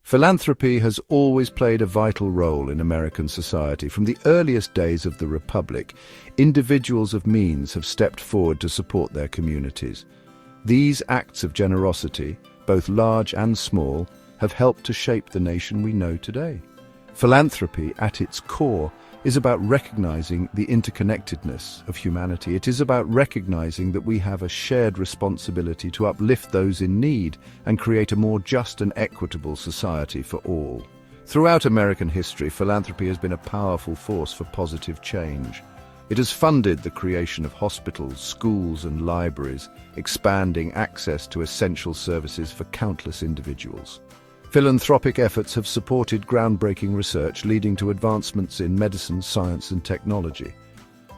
Philanthropy has always played a vital role in American society. From the earliest days of the Republic, individuals of means have stepped forward to support their communities. These acts of generosity, both large and small, have helped to shape the nation we know today. Philanthropy, at its core, is about recognizing the interconnectedness of humanity. It is about recognizing that we have a shared responsibility to uplift those in need and create a more just and equitable society for all. Throughout American history, philanthropy has been a powerful force for positive change. It has funded the creation of hospitals, schools, and libraries, expanding access to essential services for countless individuals. Philanthropic efforts have supported groundbreaking research leading to advancements in medicine, science, and technology.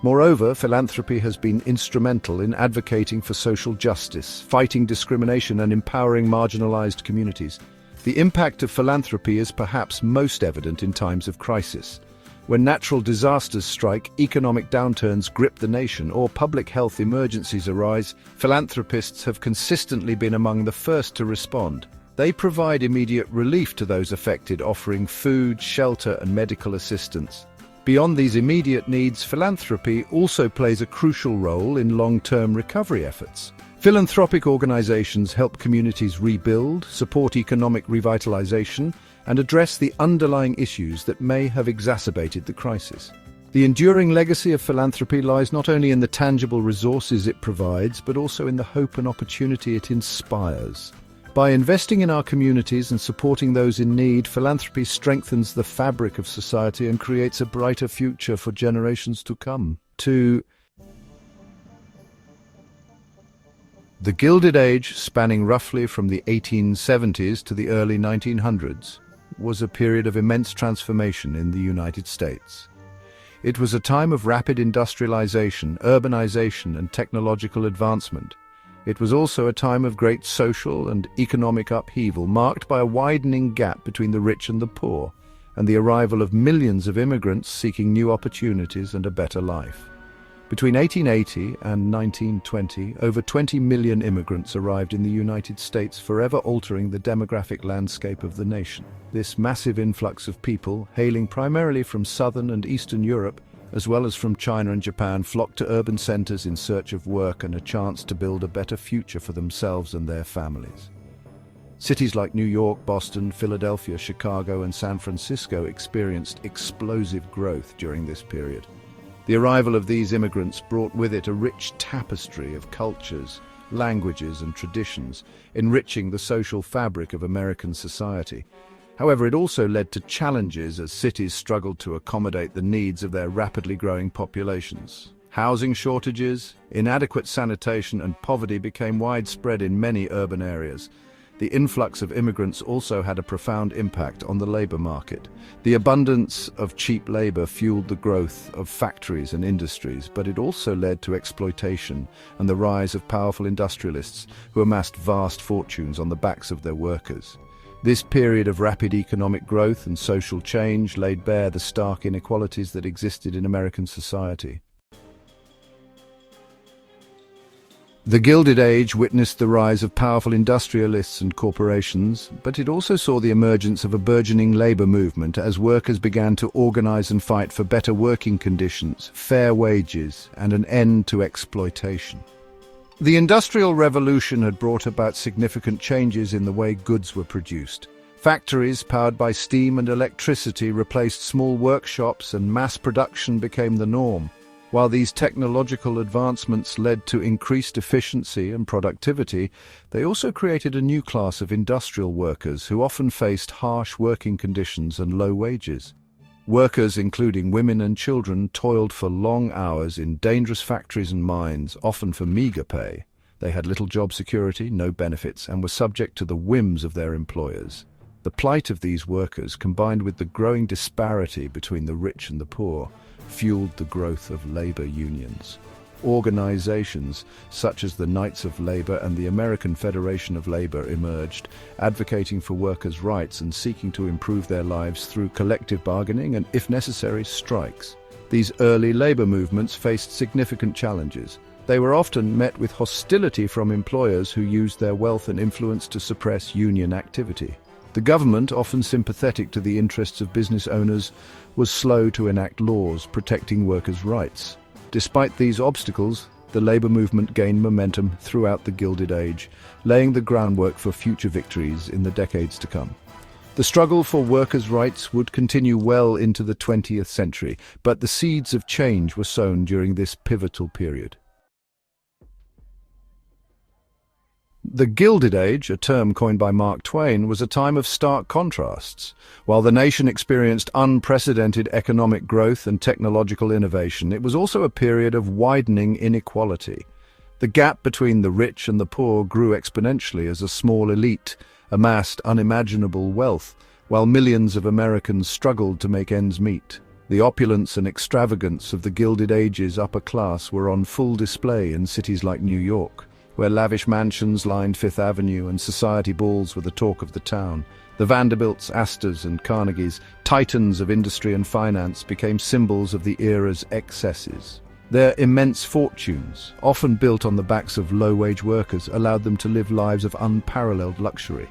Moreover, philanthropy has been instrumental in advocating for social justice, fighting discrimination, and empowering marginalized communities. The impact of philanthropy is perhaps most evident in times of crisis. When natural disasters strike, economic downturns grip the nation, or public health emergencies arise, philanthropists have consistently been among the first to respond. They provide immediate relief to those affected, offering food, shelter, and medical assistance. Beyond these immediate needs, philanthropy also plays a crucial role in long-term recovery efforts. Philanthropic organizations help communities rebuild, support economic revitalization, and address the underlying issues that may have exacerbated the crisis. The enduring legacy of philanthropy lies not only in the tangible resources it provides, but also in the hope and opportunity it inspires. By investing in our communities and supporting those in need, philanthropy strengthens the fabric of society and creates a brighter future for generations to come. The Gilded Age, spanning roughly from the 1870s to the early 1900s, was a period of immense transformation in the United States. It was a time of rapid industrialization, urbanization, and technological advancement. It was also a time of great social and economic upheaval, marked by a widening gap between the rich and the poor, and the arrival of millions of immigrants seeking new opportunities and a better life. Between 1880 and 1920, over 20 million immigrants arrived in the United States, forever altering the demographic landscape of the nation. This massive influx of people, hailing primarily from Southern and Eastern Europe, as well as from China and Japan, flocked to urban centers in search of work and a chance to build a better future for themselves and their families. Cities like New York, Boston, Philadelphia, Chicago, and San Francisco experienced explosive growth during this period. The arrival of these immigrants brought with it a rich tapestry of cultures, languages, and traditions, enriching the social fabric of American society. However, it also led to challenges as cities struggled to accommodate the needs of their rapidly growing populations. Housing shortages, inadequate sanitation, and poverty became widespread in many urban areas. The influx of immigrants also had a profound impact on the labor market. The abundance of cheap labor fueled the growth of factories and industries, but it also led to exploitation and the rise of powerful industrialists who amassed vast fortunes on the backs of their workers. This period of rapid economic growth and social change laid bare the stark inequalities that existed in American society. The Gilded Age witnessed the rise of powerful industrialists and corporations, but it also saw the emergence of a burgeoning labor movement as workers began to organize and fight for better working conditions, fair wages, and an end to exploitation. The Industrial Revolution had brought about significant changes in the way goods were produced. Factories powered by steam and electricity replaced small workshops, and mass production became the norm. While these technological advancements led to increased efficiency and productivity, they also created a new class of industrial workers who often faced harsh working conditions and low wages. Workers, including women and children, toiled for long hours in dangerous factories and mines, often for meager pay. They had little job security, no benefits, and were subject to the whims of their employers. The plight of these workers, combined with the growing disparity between the rich and the poor, fueled the growth of labor unions. Organizations such as the Knights of Labor and the American Federation of Labor emerged, advocating for workers' rights and seeking to improve their lives through collective bargaining and, if necessary, strikes. These early labor movements faced significant challenges. They were often met with hostility from employers who used their wealth and influence to suppress union activity. The government, often sympathetic to the interests of business owners, was slow to enact laws protecting workers' rights. Despite these obstacles, the labor movement gained momentum throughout the Gilded Age, laying the groundwork for future victories in the decades to come. The struggle for workers' rights would continue well into the 20th century, but the seeds of change were sown during this pivotal period. The Gilded Age, a term coined by Mark Twain, was a time of stark contrasts. While the nation experienced unprecedented economic growth and technological innovation, it was also a period of widening inequality. The gap between the rich and the poor grew exponentially as a small elite amassed unimaginable wealth, while millions of Americans struggled to make ends meet. The opulence and extravagance of the Gilded Age's upper class were on full display in cities like New York, where lavish mansions lined Fifth Avenue and society balls were the talk of the town. The Vanderbilts, Astors, and Carnegies, titans of industry and finance, became symbols of the era's excesses. Their immense fortunes, often built on the backs of low-wage workers, allowed them to live lives of unparalleled luxury.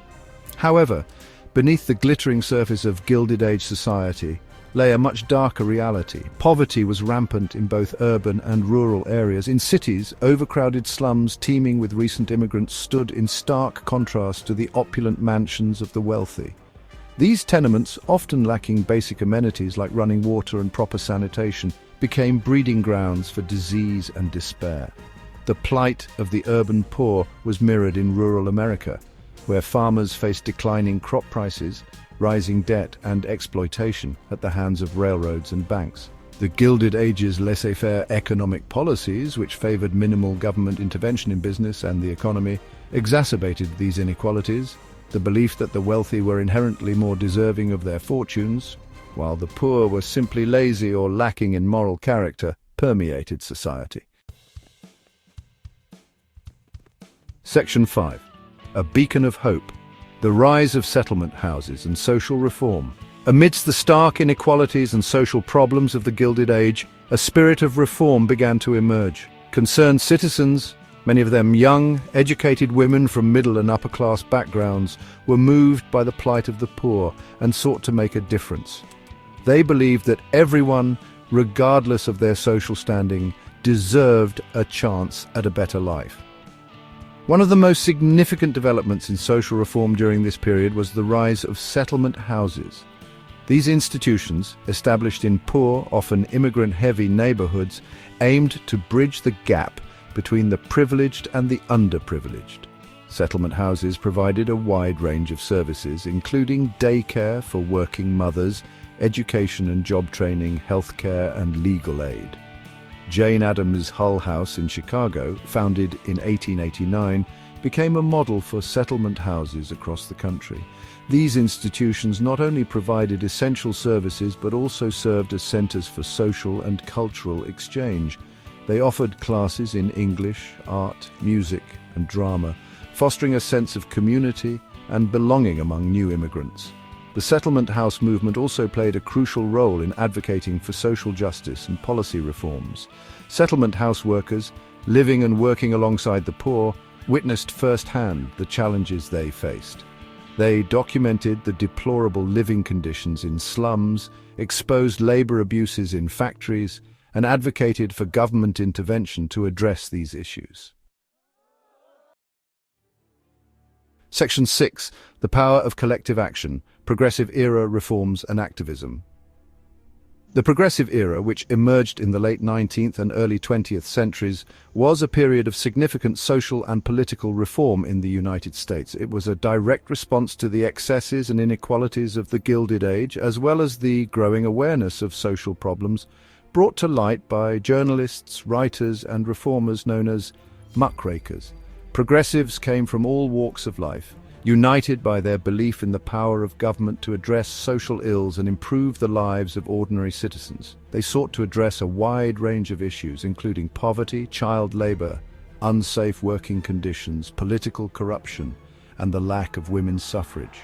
However, beneath the glittering surface of Gilded Age society lay a much darker reality. Poverty was rampant in both urban and rural areas. In cities, overcrowded slums teeming with recent immigrants stood in stark contrast to the opulent mansions of the wealthy. These tenements, often lacking basic amenities like running water and proper sanitation, became breeding grounds for disease and despair. The plight of the urban poor was mirrored in rural America, where farmers faced declining crop prices, rising debt and exploitation at the hands of railroads and banks. The Gilded Age's laissez-faire economic policies, which favored minimal government intervention in business and the economy, exacerbated these inequalities. The belief that the wealthy were inherently more deserving of their fortunes, while the poor were simply lazy or lacking in moral character, permeated society. Section 5. A beacon of hope. The rise of settlement houses and social reform. Amidst the stark inequalities and social problems of the Gilded Age, a spirit of reform began to emerge. Concerned citizens, many of them young, educated women from middle and upper-class backgrounds, were moved by the plight of the poor and sought to make a difference. They believed that everyone, regardless of their social standing, deserved a chance at a better life. One of the most significant developments in social reform during this period was the rise of settlement houses. These institutions, established in poor, often immigrant-heavy neighborhoods, aimed to bridge the gap between the privileged and the underprivileged. Settlement houses provided a wide range of services, including daycare for working mothers, education and job training, healthcare, and legal aid. Jane Addams' Hull House in Chicago, founded in 1889, became a model for settlement houses across the country. These institutions not only provided essential services but also served as centers for social and cultural exchange. They offered classes in English, art, music, and drama, fostering a sense of community and belonging among new immigrants. The settlement house movement also played a crucial role in advocating for social justice and policy reforms. Settlement house workers, living and working alongside the poor, witnessed firsthand the challenges they faced. They documented the deplorable living conditions in slums, exposed labor abuses in factories, and advocated for government intervention to address these issues. Section 6. The Power of Collective Action, Progressive Era Reforms and Activism. The Progressive Era, which emerged in the late 19th and early 20th centuries, was a period of significant social and political reform in the United States. It was a direct response to the excesses and inequalities of the Gilded Age, as well as the growing awareness of social problems brought to light by journalists, writers, and reformers known as muckrakers. Progressives came from all walks of life, united by their belief in the power of government to address social ills and improve the lives of ordinary citizens. They sought to address a wide range of issues, including poverty, child labor, unsafe working conditions, political corruption, and the lack of women's suffrage.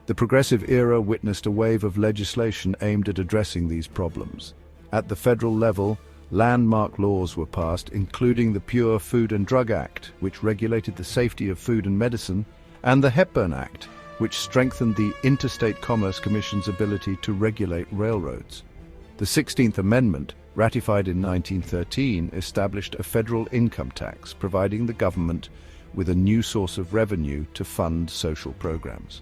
The Progressive Era witnessed a wave of legislation aimed at addressing these problems. At the federal level, landmark laws were passed, including the Pure Food and Drug Act, which regulated the safety of food and medicine, and the Hepburn Act, which strengthened the Interstate Commerce Commission's ability to regulate railroads. The 16th Amendment, ratified in 1913, established a federal income tax, providing the government with a new source of revenue to fund social programs.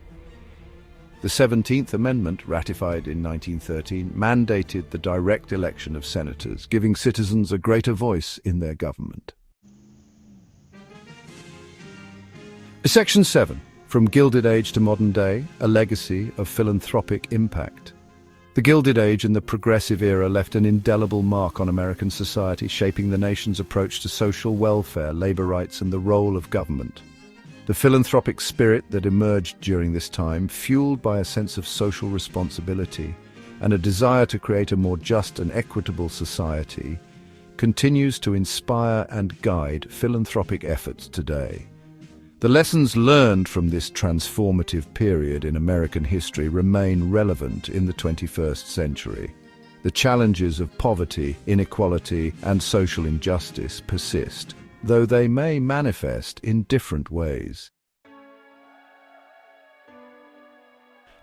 The 17th Amendment, ratified in 1913, mandated the direct election of senators, giving citizens a greater voice in their government. Section 7. From Gilded Age to Modern Day, a legacy of philanthropic impact. The Gilded Age and the Progressive Era left an indelible mark on American society, shaping the nation's approach to social welfare, labor rights, and the role of government. The philanthropic spirit that emerged during this time, fueled by a sense of social responsibility and a desire to create a more just and equitable society, continues to inspire and guide philanthropic efforts today. The lessons learned from this transformative period in American history remain relevant in the 21st century. The challenges of poverty, inequality, and social injustice persist, though they may manifest in different ways.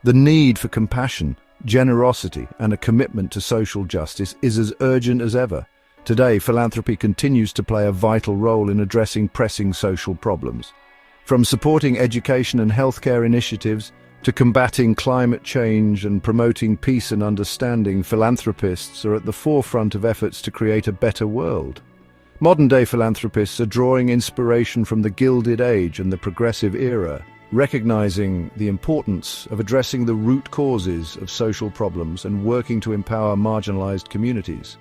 The need for compassion, generosity, and a commitment to social justice is as urgent as ever. Today, philanthropy continues to play a vital role in addressing pressing social problems. From supporting education and healthcare initiatives to combating climate change and promoting peace and understanding, philanthropists are at the forefront of efforts to create a better world. Modern-day philanthropists are drawing inspiration from the Gilded Age and the Progressive Era, recognizing the importance of addressing the root causes of social problems and working to empower marginalized communities.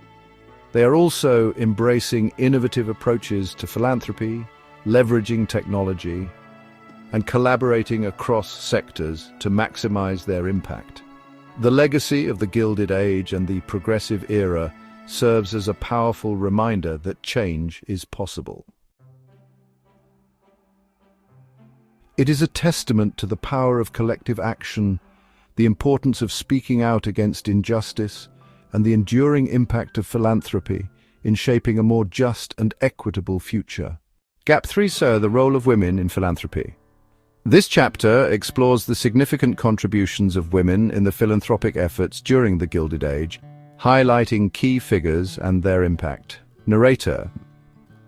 They are also embracing innovative approaches to philanthropy, leveraging technology, and collaborating across sectors to maximize their impact. The legacy of the Gilded Age and the Progressive Era serves as a powerful reminder that change is possible. It is a testament to the power of collective action, the importance of speaking out against injustice, and the enduring impact of philanthropy in shaping a more just and equitable future. Gap 3, sir, the role of women in philanthropy. This chapter explores the significant contributions of women in the philanthropic efforts during the Gilded Age, highlighting key figures and their impact. Narrator.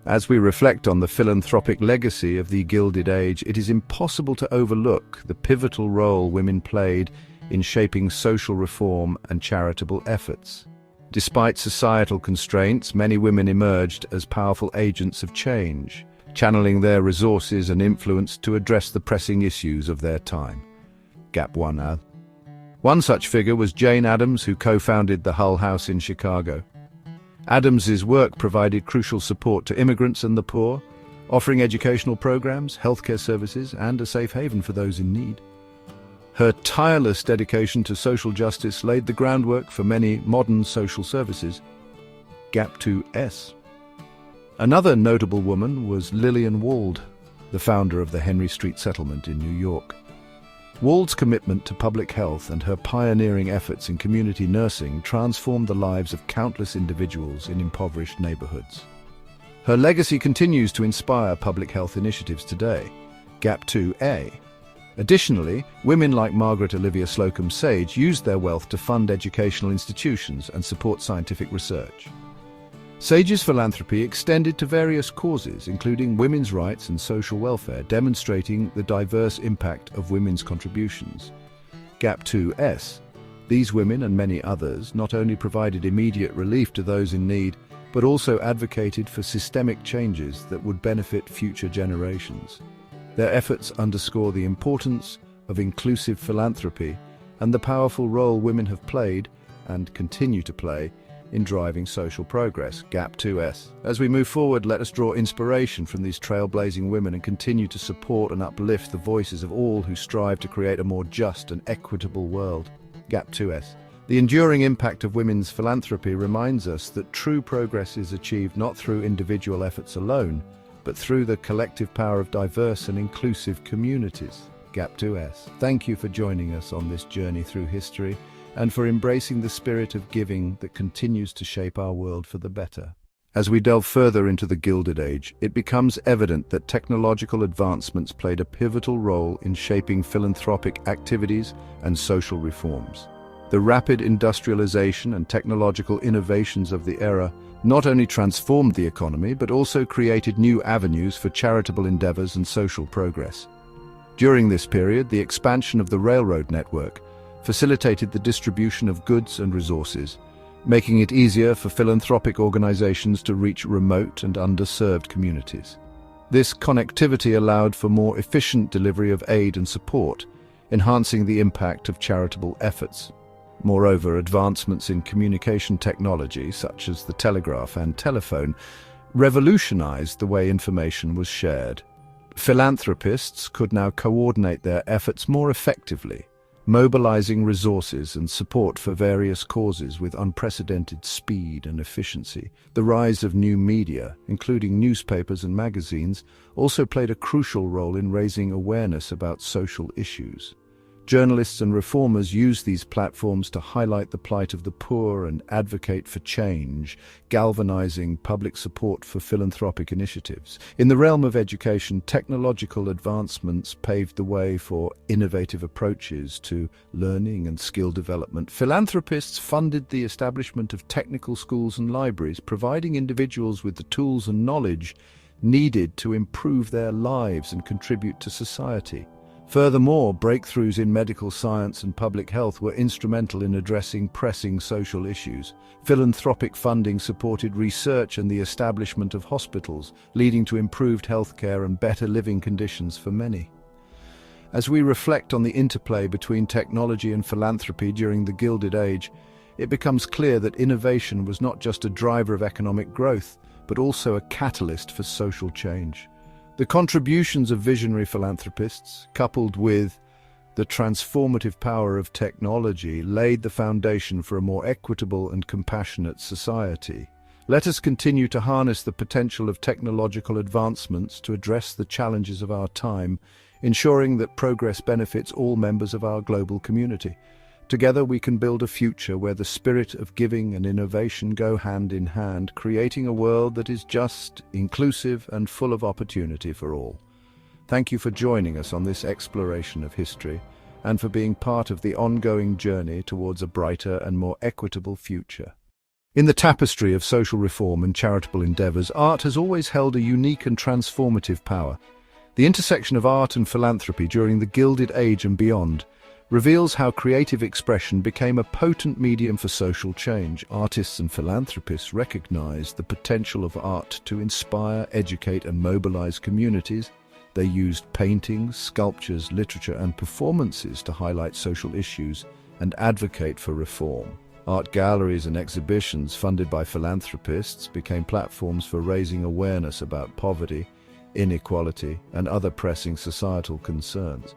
As we reflect on the philanthropic legacy of the Gilded Age, it is impossible to overlook the pivotal role women played in shaping social reform and charitable efforts. Despite societal constraints, many women emerged as powerful agents of change, channeling their resources and influence to address the pressing issues of their time. Gap 1. One such figure was Jane Addams, who co-founded the Hull House in Chicago. Addams's work provided crucial support to immigrants and the poor, offering educational programs, healthcare services, and a safe haven for those in need. Her tireless dedication to social justice laid the groundwork for many modern social services. Gap 2S. Another notable woman was Lillian Wald, the founder of the Henry Street Settlement in New York. Wald's commitment to public health and her pioneering efforts in community nursing transformed the lives of countless individuals in impoverished neighborhoods. Her legacy continues to inspire public health initiatives today. Gap 2A. Additionally, women like Margaret Olivia Slocum Sage used their wealth to fund educational institutions and support scientific research. Sage's philanthropy extended to various causes, including women's rights and social welfare, demonstrating the diverse impact of women's contributions. Gap 2S. These women and many others not only provided immediate relief to those in need, but also advocated for systemic changes that would benefit future generations. Their efforts underscore the importance of inclusive philanthropy and the powerful role women have played, and continue to play, in driving social progress. Gap 2S. As we move forward, let us draw inspiration from these trailblazing women and continue to support and uplift the voices of all who strive to create a more just and equitable world. Gap 2S. The enduring impact of women's philanthropy reminds us that true progress is achieved not through individual efforts alone, but through the collective power of diverse and inclusive communities. Gap 2S. Thank you for joining us on this journey through history, and for embracing the spirit of giving that continues to shape our world for the better. As we delve further into the Gilded Age, it becomes evident that technological advancements played a pivotal role in shaping philanthropic activities and social reforms. The rapid industrialization and technological innovations of the era not only transformed the economy but also created new avenues for charitable endeavors and social progress. During this period, the expansion of the railroad network facilitated the distribution of goods and resources, making it easier for philanthropic organizations to reach remote and underserved communities. This connectivity allowed for more efficient delivery of aid and support, enhancing the impact of charitable efforts. Moreover, advancements in communication technology, such as the telegraph and telephone, revolutionized the way information was shared. Philanthropists could now coordinate their efforts more effectively, mobilizing resources and support for various causes with unprecedented speed and efficiency. The rise of new media, including newspapers and magazines, also played a crucial role in raising awareness about social issues. Journalists and reformers used these platforms to highlight the plight of the poor and advocate for change, galvanizing public support for philanthropic initiatives. In the realm of education, technological advancements paved the way for innovative approaches to learning and skill development. Philanthropists funded the establishment of technical schools and libraries, providing individuals with the tools and knowledge needed to improve their lives and contribute to society. Furthermore, breakthroughs in medical science and public health were instrumental in addressing pressing social issues. Philanthropic funding supported research and the establishment of hospitals, leading to improved healthcare and better living conditions for many. As we reflect on the interplay between technology and philanthropy during the Gilded Age, it becomes clear that innovation was not just a driver of economic growth, but also a catalyst for social change. The contributions of visionary philanthropists, coupled with the transformative power of technology, laid the foundation for a more equitable and compassionate society. Let us continue to harness the potential of technological advancements to address the challenges of our time, ensuring that progress benefits all members of our global community. Together we can build a future where the spirit of giving and innovation go hand in hand, creating a world that is just, inclusive, and full of opportunity for all. Thank you for joining us on this exploration of history and for being part of the ongoing journey towards a brighter and more equitable future. In the tapestry of social reform and charitable endeavors, art has always held a unique and transformative power. The intersection of art and philanthropy during the Gilded Age and beyond reveals how creative expression became a potent medium for social change. Artists and philanthropists recognized the potential of art to inspire, educate, and mobilize communities. They used paintings, sculptures, literature, and performances to highlight social issues and advocate for reform. Art galleries and exhibitions funded by philanthropists became platforms for raising awareness about poverty, inequality, and other pressing societal concerns.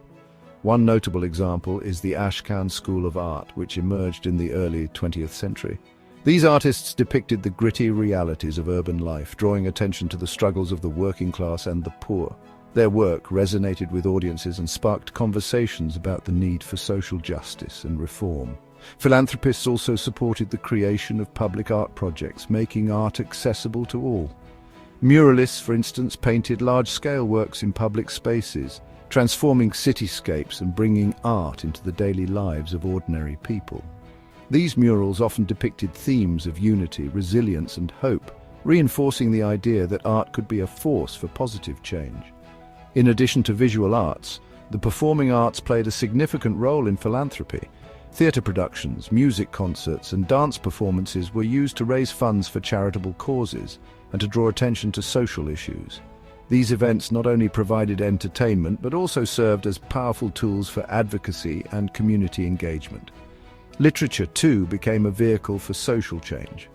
One notable example is the Ashcan School of Art, which emerged in the early 20th century. These artists depicted the gritty realities of urban life, drawing attention to the struggles of the working class and the poor. Their work resonated with audiences and sparked conversations about the need for social justice and reform. Philanthropists also supported the creation of public art projects, making art accessible to all. Muralists, for instance, painted large-scale works in public spaces, transforming cityscapes and bringing art into the daily lives of ordinary people. These murals often depicted themes of unity, resilience, and hope, reinforcing the idea that art could be a force for positive change. In addition to visual arts, the performing arts played a significant role in philanthropy. Theatre productions, music concerts, and dance performances were used to raise funds for charitable causes and to draw attention to social issues. These events not only provided entertainment but also served as powerful tools for advocacy and community engagement. Literature, too, became a vehicle for social change.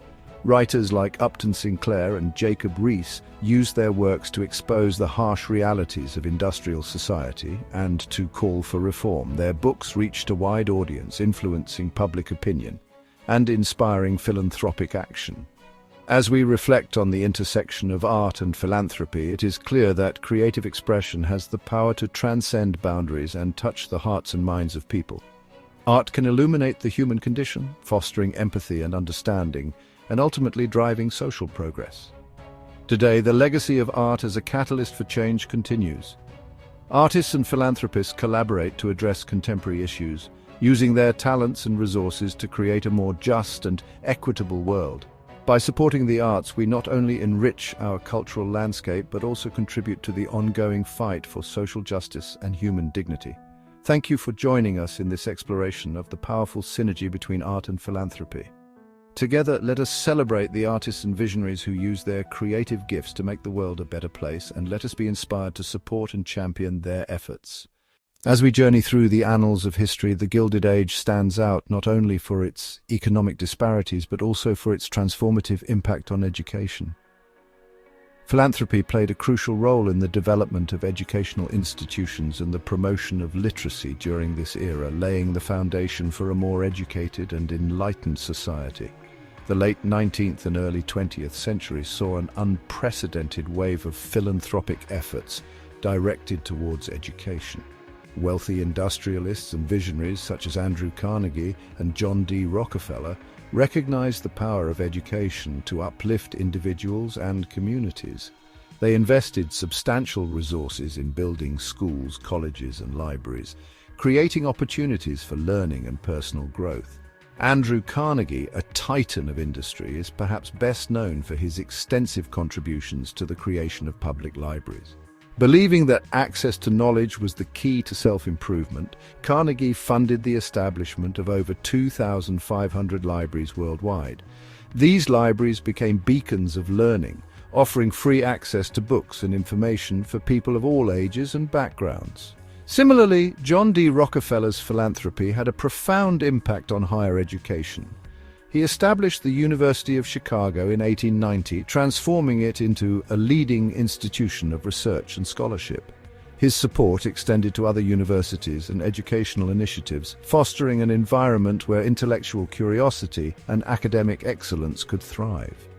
Writers like Upton Sinclair and Jacob Riis used their works to expose the harsh realities of industrial society and to call for reform. Their books reached a wide audience, influencing public opinion and inspiring philanthropic action. As we reflect on the intersection of art and philanthropy, it is clear that creative expression has the power to transcend boundaries and touch the hearts and minds of people. Art can illuminate the human condition, fostering empathy and understanding, and ultimately driving social progress. Today, the legacy of art as a catalyst for change continues. Artists and philanthropists collaborate to address contemporary issues, using their talents and resources to create a more just and equitable world. By supporting the arts, we not only enrich our cultural landscape, but also contribute to the ongoing fight for social justice and human dignity. Thank you for joining us in this exploration of the powerful synergy between art and philanthropy. Together, let us celebrate the artists and visionaries who use their creative gifts to make the world a better place, and let us be inspired to support and champion their efforts. As we journey through the annals of history, the Gilded Age stands out not only for its economic disparities, but also for its transformative impact on education. Philanthropy played a crucial role in the development of educational institutions and the promotion of literacy during this era, laying the foundation for a more educated and enlightened society. The late 19th and early 20th centuries saw an unprecedented wave of philanthropic efforts directed towards education. Wealthy industrialists and visionaries such as Andrew Carnegie and John D. Rockefeller recognized the power of education to uplift individuals and communities. They invested substantial resources in building schools, colleges, and libraries, creating opportunities for learning and personal growth. Andrew Carnegie, a titan of industry, is perhaps best known for his extensive contributions to the creation of public libraries. Believing that access to knowledge was the key to self-improvement, Carnegie funded the establishment of over 2,500 libraries worldwide. These libraries became beacons of learning, offering free access to books and information for people of all ages and backgrounds. Similarly, John D. Rockefeller's philanthropy had a profound impact on higher education. He established the University of Chicago in 1890, transforming it into a leading institution of research and scholarship. His support extended to other universities and educational initiatives, fostering an environment where intellectual curiosity and academic excellence could thrive.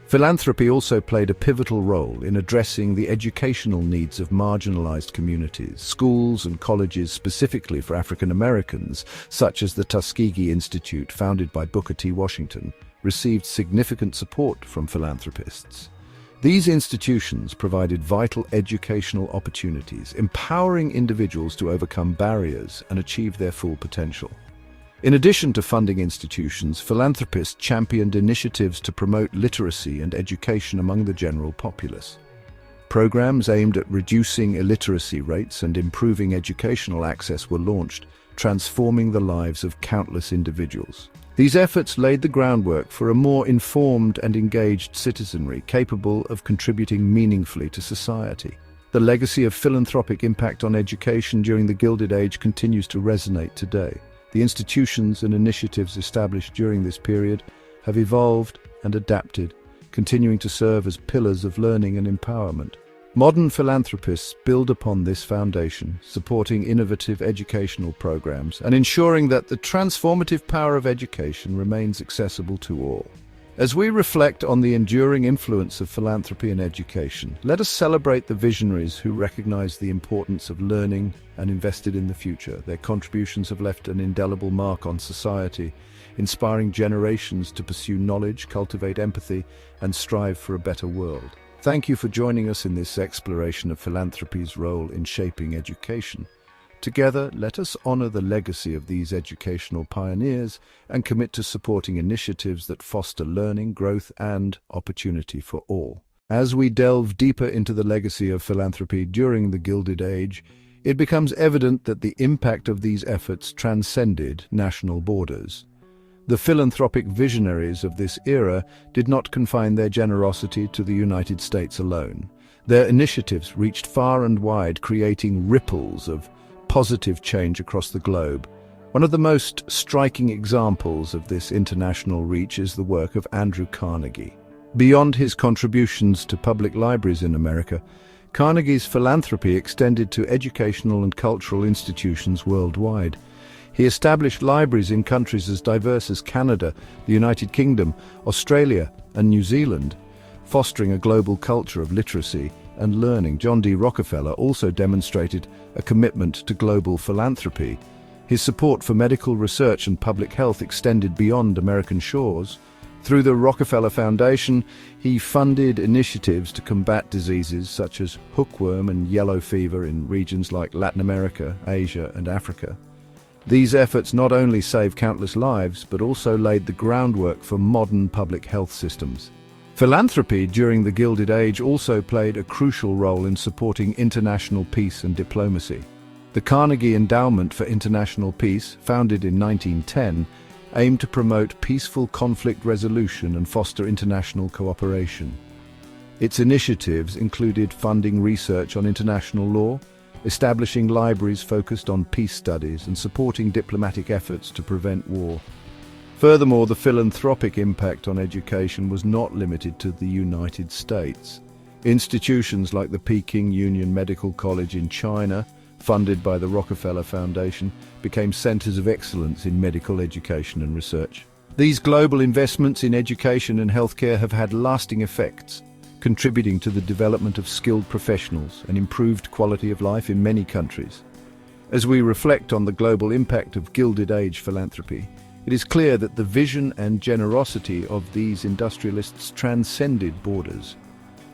Philanthropy also played a pivotal role in addressing the educational needs of marginalized communities. Schools and colleges specifically for African Americans, such as the Tuskegee Institute, founded by Booker T. Washington, received significant support from philanthropists. These institutions provided vital educational opportunities, empowering individuals to overcome barriers and achieve their full potential. In addition to funding institutions, philanthropists championed initiatives to promote literacy and education among the general populace. Programs aimed at reducing illiteracy rates and improving educational access were launched, transforming the lives of countless individuals. These efforts laid the groundwork for a more informed and engaged citizenry capable of contributing meaningfully to society. The legacy of philanthropic impact on education during the Gilded Age continues to resonate today. The institutions and initiatives established during this period have evolved and adapted, continuing to serve as pillars of learning and empowerment. Modern philanthropists build upon this foundation, supporting innovative educational programs and ensuring that the transformative power of education remains accessible to all. As we reflect on the enduring influence of philanthropy in education, let us celebrate the visionaries who recognized the importance of learning and invested in the future. Their contributions have left an indelible mark on society, inspiring generations to pursue knowledge, cultivate empathy, and strive for a better world. Thank you for joining us in this exploration of philanthropy's role in shaping education. Together, let us honor the legacy of these educational pioneers and commit to supporting initiatives that foster learning, growth, and opportunity for all. As we delve deeper into the legacy of philanthropy during the Gilded Age, it becomes evident that the impact of these efforts transcended national borders. The philanthropic visionaries of this era did not confine their generosity to the United States alone. Their initiatives reached far and wide, creating ripples of positive change across the globe. One of the most striking examples of this international reach is the work of Andrew Carnegie. Beyond his contributions to public libraries in America, Carnegie's philanthropy extended to educational and cultural institutions worldwide. He established libraries in countries as diverse as Canada, the United Kingdom, Australia, and New Zealand, fostering a global culture of literacy and learning. John D. Rockefeller also demonstrated a commitment to global philanthropy. His support for medical research and public health extended beyond American shores. Through the Rockefeller Foundation, he funded initiatives to combat diseases such as hookworm and yellow fever in regions like Latin America, Asia, and Africa. These efforts not only saved countless lives, but also laid the groundwork for modern public health systems. Philanthropy during the Gilded Age also played a crucial role in supporting international peace and diplomacy. The Carnegie Endowment for International Peace, founded in 1910, aimed to promote peaceful conflict resolution and foster international cooperation. Its initiatives included funding research on international law, establishing libraries focused on peace studies, and supporting diplomatic efforts to prevent war. Furthermore, the philanthropic impact on education was not limited to the United States. Institutions like the Peking Union Medical College in China, funded by the Rockefeller Foundation, became centers of excellence in medical education and research. These global investments in education and healthcare have had lasting effects, contributing to the development of skilled professionals and improved quality of life in many countries. As we reflect on the global impact of Gilded Age philanthropy, it is clear that the vision and generosity of these industrialists transcended borders.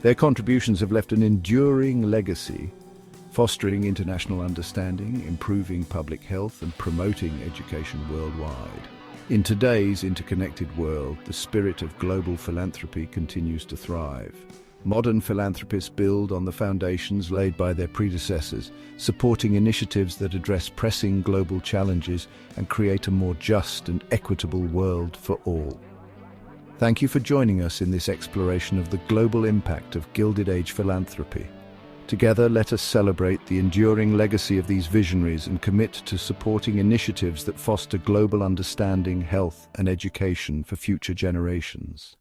Their contributions have left an enduring legacy, fostering international understanding, improving public health, and promoting education worldwide. In today's interconnected world, the spirit of global philanthropy continues to thrive. Modern philanthropists build on the foundations laid by their predecessors, supporting initiatives that address pressing global challenges and create a more just and equitable world for all. Thank you for joining us in this exploration of the global impact of Gilded Age philanthropy. Together, let us celebrate the enduring legacy of these visionaries and commit to supporting initiatives that foster global understanding, health, and education for future generations.